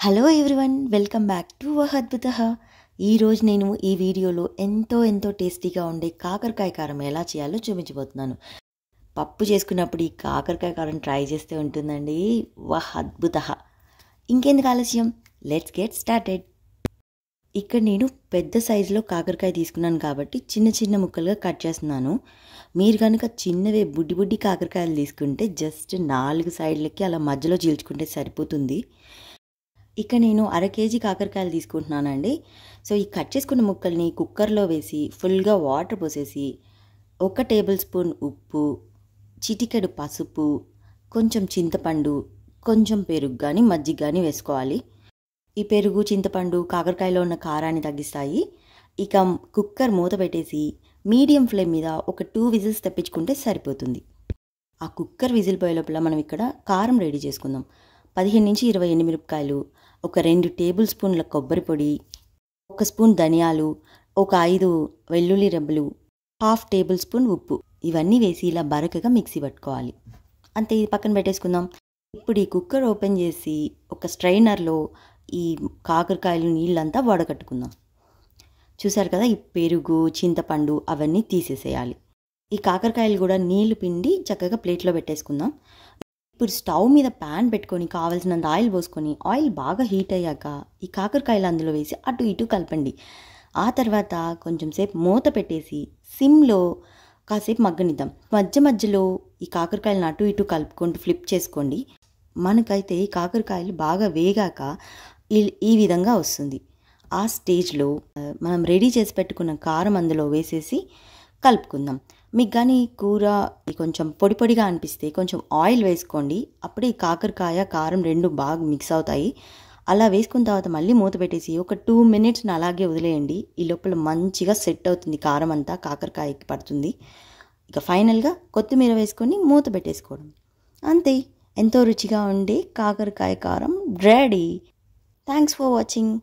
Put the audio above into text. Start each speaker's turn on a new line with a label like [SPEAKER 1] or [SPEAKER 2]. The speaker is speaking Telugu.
[SPEAKER 1] Hello everyone, welcome back to అద్భుతః. ఈరోజు నేను ఈ వీడియోలో ఎంతో టేస్టీగా ఉండే కాకరకాయ కారం ఎలా చేయాలో చూపించబోతున్నాను. పప్పు చేసుకున్నప్పుడు ఈ కాకరకాయ కారం ట్రై చేస్తే ఉంటుందండి అద్భుతః. ఇంకెందుకు ఆలస్యం, లెట్స్ గెట్ స్టార్టెడ్. ఇక్కడ నేను పెద్ద సైజులో కాకరకాయ తీసుకున్నాను కాబట్టి చిన్న ముక్కలుగా కట్ చేస్తున్నాను. మీరు కనుక చిన్నవే బుడ్డి కాకరకాయలు తీసుకుంటే జస్ట్ 4 సైడ్లకి అలా మధ్యలో చీల్చుకుంటే సరిపోతుంది. ఇక నేను 1/2 కేజీ కాకరకాయలు తీసుకుంటున్నానండి. సో ఈ కట్ చేసుకున్న ముక్కల్ని కుక్కర్లో వేసి ఫుల్గా వాటర్ పోసేసి 1 టేబుల్ స్పూన్ ఉప్పు, చిటికెడు పసుపు, కొంచెం చింతపండు, కొంచెం పెరుగు కానీ మజ్జిగ కానీ వేసుకోవాలి. ఈ పెరుగు చింతపండు కాకరకాయలో ఉన్న కారాన్ని తగ్గిస్తాయి. ఇక కుక్కర్ మూత పెట్టేసి మీడియం ఫ్లేమ్ మీద ఒక 2 విజిల్స్ తెప్పించుకుంటే సరిపోతుంది. ఆ కుక్కర్ విజిల్ పోయే లోపల మనం ఇక్కడ కారం రెడీ చేసుకుందాం. 15 నుంచి 20 ఎండుమిరపకాయలు, ఒక 2 టేబుల్ స్పూన్ల కొబ్బరి పొడి, 1 స్పూన్ ధనియాలు, ఒక 5 వెల్లుల్లి రెబ్బలు, 1/2 టేబుల్ స్పూన్ ఉప్పు, ఇవన్నీ వేసి ఇలా బరకగా మిక్సీ పట్టుకోవాలి. అంతే, ఇది పక్కన పెట్టేసుకుందాం. ఇప్పుడు ఈ కుక్కర్ ఓపెన్ చేసి ఒక స్ట్రైనర్లో ఈ కాకరకాయలు నీళ్ళంతా వడకట్టుకుందాం. చూసారు కదా, ఈ పెరుగు చింతపండు అవన్నీ తీసేసేయాలి. ఈ కాకరకాయలు కూడా నీళ్లు పిండి చక్కగా ప్లేట్లో పెట్టేసుకుందాం. ఇప్పుడు స్టవ్ మీద ప్యాన్ పెట్టుకొని కావాల్సినంత ఆయిల్ పోసుకొని ఆయిల్ బాగా హీట్ అయ్యాక ఈ కాకరకాయలు అందులో వేసి అటు ఇటు కలపండి. ఆ తర్వాత కొంచెం సేపు మూత పెట్టేసి సిమ్లో కాసేపు మగ్గనిద్దాం. మధ్యలో ఈ కాకరకాయలను అటు ఇటు కలుపుకుంటూ ఫ్లిప్ చేసుకోండి. మనకైతే ఈ కాకరకాయలు బాగా వేగాక ఈ విధంగా వస్తుంది. ఆ స్టేజ్లో మనం రెడీ చేసి పెట్టుకున్న కారం అందులో వేసేసి కలుపుకుందాం. మీకు కానీ కూర కొంచెం పొడిగా అనిపిస్తే కొంచెం ఆయిల్ వేసుకోండి. అప్పుడే ఈ కాకరకాయ కారం రెండు బాగా మిక్స్ అవుతాయి. అలా వేసుకున్న తర్వాత మళ్ళీ మూత పెట్టేసి ఒక 2 మినిట్స్ని అలాగే వదిలేయండి. ఈ లోపల మంచిగా సెట్ అవుతుంది, కారం అంతా కాకరకాయకి పడుతుంది. ఇక ఫైనల్గా కొత్తిమీర వేసుకొని మూత పెట్టేసుకోవడం. అంతే, ఎంతో రుచిగా ఉండే కాకరకాయ కారం రెడీ. Thanks for watching.